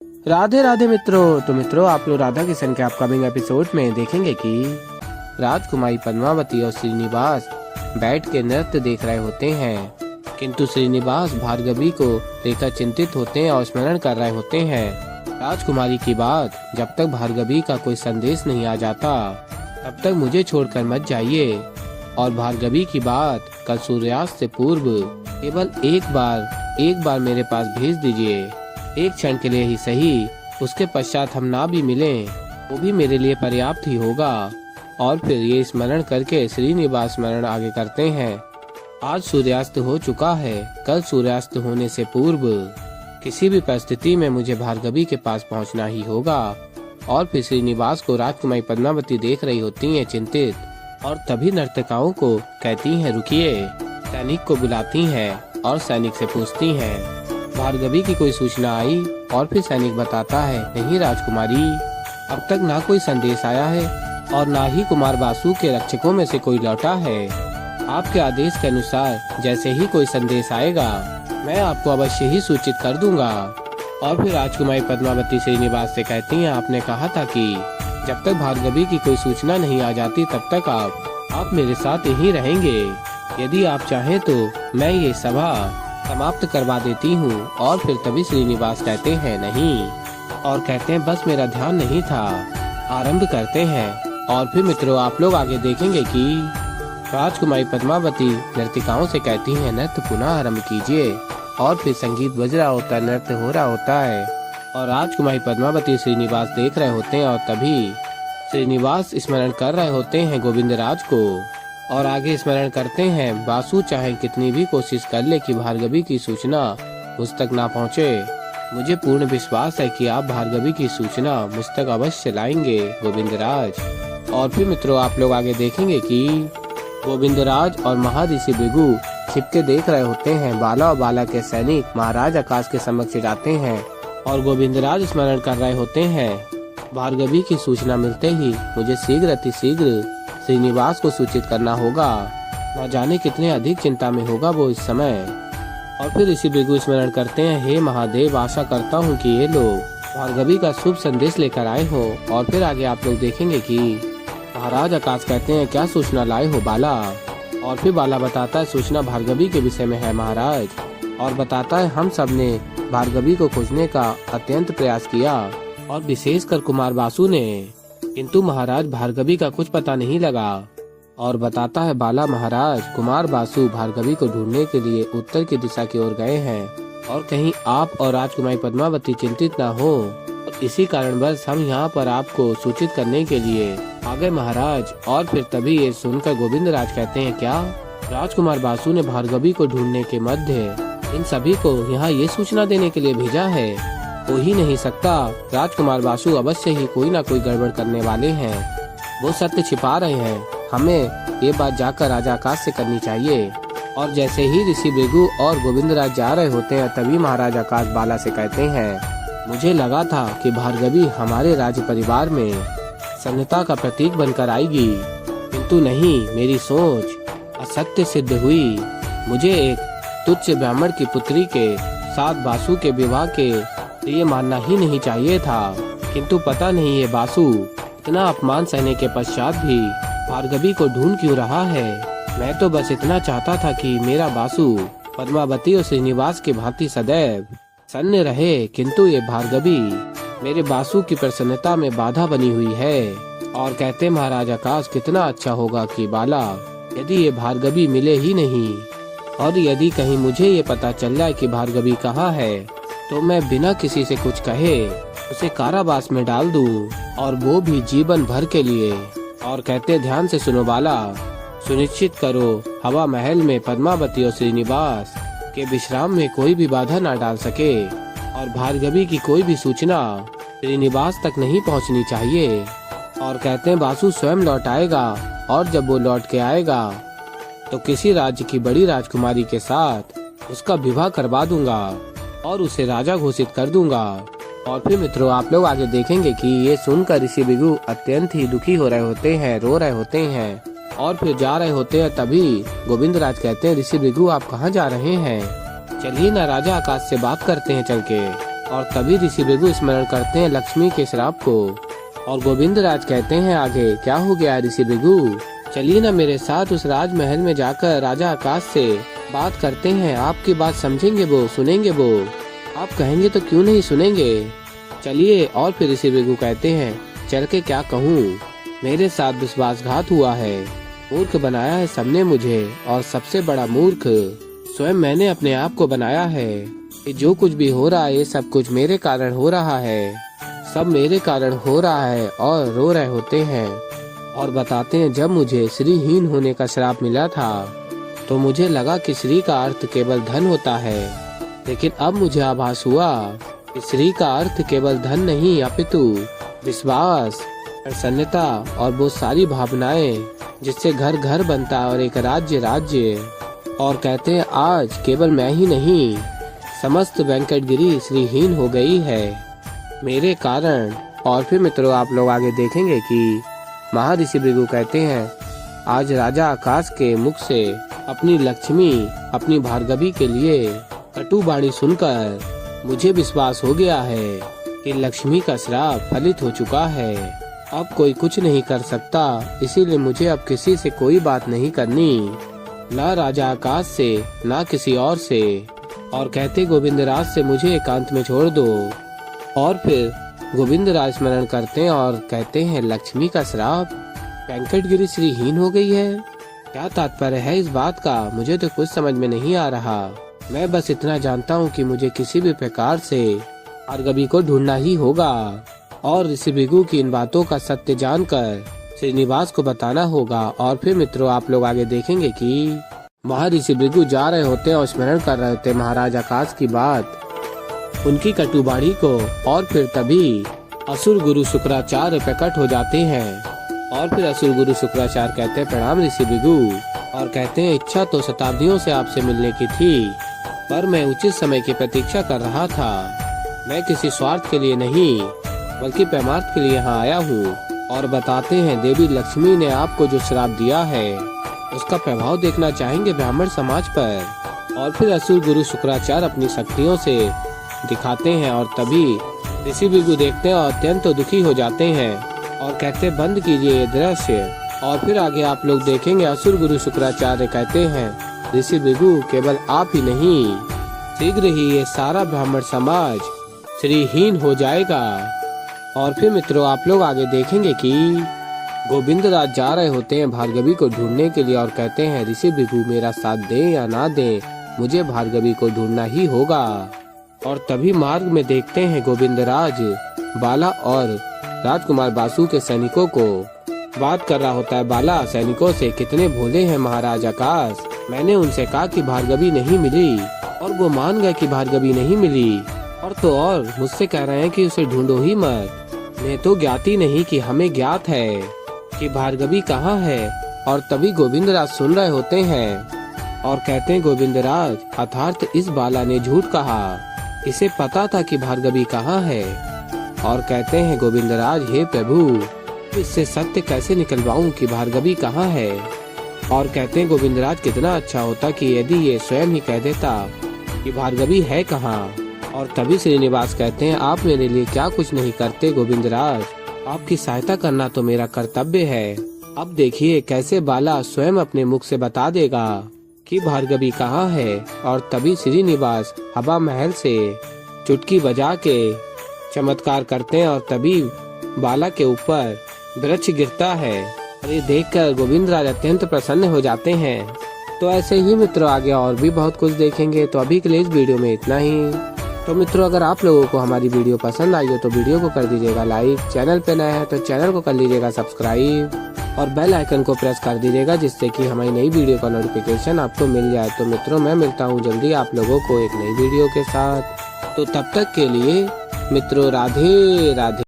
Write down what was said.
राधे राधे मित्रों। तो मित्रों, आप लोग राधा किशन के अपकमिंग एपिसोड में देखेंगे कि राजकुमारी पद्मावती और श्रीनिवास बैठ के नृत्य देख रहे होते हैं, किंतु श्रीनिवास भार्गवी को लेकर चिंतित होते हैं और स्मरण कर रहे होते हैं राजकुमारी की बात। जब तक भार्गवी का कोई संदेश नहीं आ जाता तब तक मुझे छोड़कर मत जाइए, और भार्गवी की बात कल सूर्यास्त से पूर्व केवल एक बार मेरे पास भेज दीजिए, एक क्षण के लिए ही सही। उसके पश्चात हम ना भी मिलें वो भी मेरे लिए पर्याप्त ही होगा। और फिर ये स्मरण करके श्रीनिवास स्मरण आगे करते हैं। आज सूर्यास्त हो चुका है, कल सूर्यास्त होने से पूर्व किसी भी परिस्थिति में मुझे भार्गवी के पास पहुंचना ही होगा। और फिर श्रीनिवास को राजकुमारी पद्मावती देख रही होती हैं चिंतित, और तभी नर्तकाओं को कहती हैं रुकिए। सैनिक को बुलाती हैं और सैनिक से पूछती हैं भार्गवी की कोई सूचना आई। और फिर सैनिक बताता है नहीं राजकुमारी, अब तक ना कोई संदेश आया है और ना ही कुमार बासु के रक्षकों में से कोई लौटा है। आपके आदेश के अनुसार जैसे ही कोई संदेश आएगा मैं आपको अवश्य ही सूचित कर दूंगा। और फिर राजकुमारी पद्मावती श्रीनिवास से कहती हैं आपने कहा था कि जब तक भार्गवी की कोई सूचना नहीं आ जाती तब तक आप मेरे साथ यहीं रहेंगे। यदि आप चाहें तो मैं ये सभा समाप्त करवा देती हूँ। और फिर तभी श्रीनिवास कहते हैं नहीं, और कहते हैं बस मेरा ध्यान नहीं था, आरंभ करते हैं। और फिर मित्रों, आप लोग आगे देखेंगे कि राजकुमारी पद्मावती नर्तिकाओं से कहती हैं नृत्य पुनः आरंभ कीजिए। और फिर संगीत बज रहा होता है, नृत्य हो रहा होता है, और राजकुमारी पद्मावती श्रीनिवास देख रहे होते हैं। और तभी श्रीनिवास स्मरण कर रहे होते हैं गोविंदराज को, और आगे स्मरण करते हैं बासु चाहे कितनी भी कोशिश कर ले कि भार्गवी की सूचना मुझ तक ना पहुँचे, मुझे पूर्ण विश्वास है कि आप भार्गवी की सूचना मुझ तक अवश्य लाएंगे गोविंदराज। और फिर मित्रों, आप लोग आगे देखेंगे कि गोविंदराज और महर्षि भृगु छिपके देख रहे होते हैं। बाला और बाला के सैनिक महाराज आकाश के समक्ष जाते हैं और गोविंदराज स्मरण कर रहे होते हैं भार्गवी की सूचना मिलते ही मुझे शीघ्र अतिशीघ्र श्रीनिवास को सूचित करना होगा। न जाने कितने अधिक चिंता में होगा वो इस समय। और फिर ऋषि भृगु स्मरण करते हैं हे महादेव, आशा करता हूँ कि ये लोग भार्गवी का शुभ संदेश लेकर आए हो। और फिर आगे आप लोग देखेंगे कि महाराज आकाश कहते हैं क्या सूचना लाए हो बाला। और फिर बाला बताता है सूचना भार्गवी के विषय में है महाराज, और बताता है हम सब ने भार्गवी को खोजने का अत्यंत प्रयास किया, और विशेषकर कुमार बासु ने, किंतु महाराज भार्गवी का कुछ पता नहीं लगा। और बताता है बाला महाराज कुमार बासु भार्गवी को ढूंढने के लिए उत्तर की दिशा की ओर गए हैं, और कहीं आप और राजकुमारी पद्मावती चिंतित न हो, इसी कारणवश हम यहाँ पर आपको सूचित करने के लिए आ गए महाराज। और फिर तभी ये सुनकर गोविंदराज कहते हैं क्या राजकुमार बासु ने भार्गवी को ढूंढने के मध्य इन सभी को यहाँ ये सूचना देने के लिए भेजा है? हो ही नहीं सकता, राजकुमार बासु अवश्य ही कोई ना कोई गड़बड़ करने वाले हैं, वो सत्य छिपा रहे हैं। हमें ये बात जाकर राजा आकाश से करनी चाहिए। और जैसे ही ऋषि भृगु और गोविंदराज जा रहे होते हैं तभी महाराज आकाश बाला से कहते हैं मुझे लगा था कि भार्गवी हमारे राज्य परिवार में सन्नता का प्रतीक बनकर आएगी, किंतु नहीं, मेरी सोच असत्य सिद्ध हुई। मुझे एक तुच्छ ब्राह्मण की पुत्री के साथ बासु के विवाह के लिए मानना ही नहीं चाहिए था, किंतु पता नहीं ये बासु इतना अपमान सहने के पश्चात भी भार्गवी को ढूंढ क्यों रहा है। मैं तो बस इतना चाहता था कि मेरा बासु पद्मावती और श्रीनिवास की भांति सदैव सन्य रहे, किंतु ये भार्गवी मेरे बासु की प्रसन्नता में बाधा बनी हुई है। और कहते महाराज आकाश कितना अच्छा होगा कि बाला यदि ये भार्गवी मिले ही नहीं, और यदि कहीं मुझे ये पता चल जाए कि भार्गवी कहाँ है तो मैं बिना किसी से कुछ कहे उसे कारावास में डाल दूं, और वो भी जीवन भर के लिए। और कहते ध्यान से सुनो बाला, सुनिश्चित करो हवा महल में पद्मावती और श्रीनिवास के विश्राम में कोई भी बाधा न डाल सके, और भार्गवी की कोई भी सूचना श्रीनिवास तक नहीं पहुंचनी चाहिए। और कहते हैं बासु स्वयं लौट आएगा, और जब वो लौट के आएगा तो किसी राज्य की बड़ी राजकुमारी के साथ उसका विवाह करवा दूंगा और उसे राजा घोषित कर दूंगा। और फिर मित्रों, आप लोग आगे देखेंगे कि ये सुनकर ऋषि भृगु अत्यंत ही दुखी हो रहे होते हैं, रो रहे होते हैं, और फिर जा रहे होते हैं। तभी गोविंदराज कहते हैं ऋषि भृगु आप कहाँ जा रहे हैं? चलिए ना राजा आकाश से बात करते हैं चल के। और तभी ऋषि भृगु स्मरण करते हैं लक्ष्मी के श्राप को। और गोविंदराज कहते हैं आगे क्या हो गया ऋषि भृगु, चलिए ना मेरे साथ उस राजमहल में जाकर राजा आकाश से बात करते हैं, आपकी बात समझेंगे वो, सुनेंगे वो, आप कहेंगे तो क्यों नहीं सुनेंगे, चलिए। और फिर ऋषि भृगु कहते हैं चल के क्या कहूँ, मेरे साथ विश्वासघात हुआ है, मूर्ख बनाया है सबने मुझे, और सबसे बड़ा मूर्ख स्वयं मैंने अपने आप को बनाया है। ये जो कुछ भी हो रहा है ये सब कुछ मेरे कारण हो रहा है, सब मेरे कारण हो रहा है। और रो रहे होते हैं और बताते हैं जब मुझे श्रीहीन होने का श्राप मिला था तो मुझे लगा कि श्री का अर्थ केवल धन होता है, लेकिन अब मुझे आभास हुआ कि श्री का अर्थ केवल धन नहीं अपितु विश्वास, प्रसन्नता और वो सारी भावनाएं जिससे घर घर बनता है और एक राज्य राज्य। और कहते हैं आज केवल मैं ही नहीं समस्त वेंकटगिरी श्रीहीन हो गई है मेरे कारण। और फिर मित्रों आप लोग आगे देखेंगे कि महर्षि भृगु कहते हैं आज राजा आकाश के मुख से अपनी लक्ष्मी अपनी भार्गवी के लिए कटु वाणी सुनकर मुझे विश्वास हो गया है कि लक्ष्मी का श्राप फलित हो चुका है, अब कोई कुछ नहीं कर सकता, इसीलिए मुझे अब किसी से कोई बात नहीं करनी, ना राजा आकाश से ना किसी और से। और कहते गोविंदराज से मुझे एकांत में छोड़ दो। और फिर गोविंदराज स्मरण करते हैं और कहते हैं लक्ष्मी का श्राप, वेंकटगिरी श्रीहीन हो गई है, क्या तात्पर्य है इस बात का, मुझे तो कुछ समझ में नहीं आ रहा। मैं बस इतना जानता हूँ कि मुझे किसी भी प्रकार से भार्गवी को ढूंढना ही होगा और ऋषि भृगु की इन बातों का सत्य जानकर श्रीनिवास को बताना होगा। और फिर मित्रों आप लोग आगे देखेंगे कि महर्षि भृगु जा रहे होते हैं और स्मरण कर रहे होते हैं महाराज आकाश की बात, उनकी कटुबाड़ी को। और फिर तभी असुर गुरु शुक्राचार्य प्रकट हो जाते हैं। और फिर असुर गुरु शुक्राचार्य कहते हैं प्रणाम ऋषि भृगु, और कहते हैं इच्छा तो शताब्दियों से आपसे मिलने की थी, पर मैं उचित समय की प्रतीक्षा कर रहा था। मैं किसी स्वार्थ के लिए नहीं बल्कि परमार्थ के लिए यहाँ आया हूँ। और बताते हैं देवी लक्ष्मी ने आपको जो श्राप दिया है उसका प्रभाव देखना चाहेंगे ब्राह्मण समाज पर। और फिर असुर गुरु शुक्राचार्य अपनी शक्तियों से दिखाते हैं और तभी ऋषि भृगु देखते हैं और अत्यंत दुखी हो जाते हैं और कहते बंद कीजिए ये दृश्य। और फिर आगे आप लोग देखेंगे असुर गुरु शुक्राचार्य कहते हैं ऋषि भृगु केवल आप ही नहीं, शीघ्र ही ये सारा ब्राह्मण समाज श्रीहीन हो जाएगा। और फिर मित्रों आप लोग आगे देखेंगे कि गोविंदराज जा रहे होते हैं भार्गवी को ढूंढने के लिए और कहते हैं ऋषि भृगु मेरा साथ दें या ना दें, मुझे भार्गवी को ढूंढना ही होगा। और तभी मार्ग में देखते हैं गोविंदराज बाला और राजकुमार बासु के सैनिकों को बात कर रहा होता है। बाला सैनिकों से कितने भोले हैं महाराज आकाश, मैंने उनसे कहा कि भार्गवी नहीं मिली और वो मान गए कि भार्गवी नहीं मिली, और तो और मुझसे कह रहे हैं कि उसे ढूंढो ही मत। मैं तो ज्ञात ही नहीं कि हमें ज्ञात है कि भार्गवी कहाँ है। और तभी गोविंदराज सुन रहे होते हैं और कहते हैं गोविंदराज अर्थात इस बाला ने झूठ कहा, इसे पता था कि भार्गवी कहाँ है। और कहते हैं गोविंदराज हे प्रभु इससे सत्य कैसे निकलवाऊं कि भार्गवी कहाँ है। और कहते हैं गोविंदराज कितना अच्छा होता कि यदि ये स्वयं ही कह देता कि भार्गवी है कहाँ। और तभी श्रीनिवास कहते हैं आप मेरे लिए क्या कुछ नहीं करते गोविंदराज, आपकी सहायता करना तो मेरा कर्तव्य है। अब देखिए कैसे बाला स्वयं अपने मुख से बता देगा कि भार्गवी कहाँ है। और तभी श्रीनिवास हवा महल से चुटकी बजा के चमत्कार करते हैं और तभी बाला के ऊपर वृक्ष गिरता है। और ये देखकर गोविंदराज अत्यंत प्रसन्न हो जाते हैं। तो ऐसे ही मित्रों आगे और भी बहुत कुछ देखेंगे। तो अभी के लिए इस वीडियो में इतना ही। तो मित्रों अगर आप लोगों को हमारी वीडियो पसंद आई हो तो वीडियो को कर दीजिएगा लाइक, चैनल पे नया है तो चैनल को कर लीजिएगा सब्सक्राइब और बेल आइकन को प्रेस कर दीजिएगा जिससे कि हमारी नई वीडियो का नोटिफिकेशन आपको मिल जाए। तो मित्रों मैं मिलता हूँ जल्दी आप लोगों को एक नई वीडियो के साथ। तो तब तक के लिए मित्रों राधे राधे।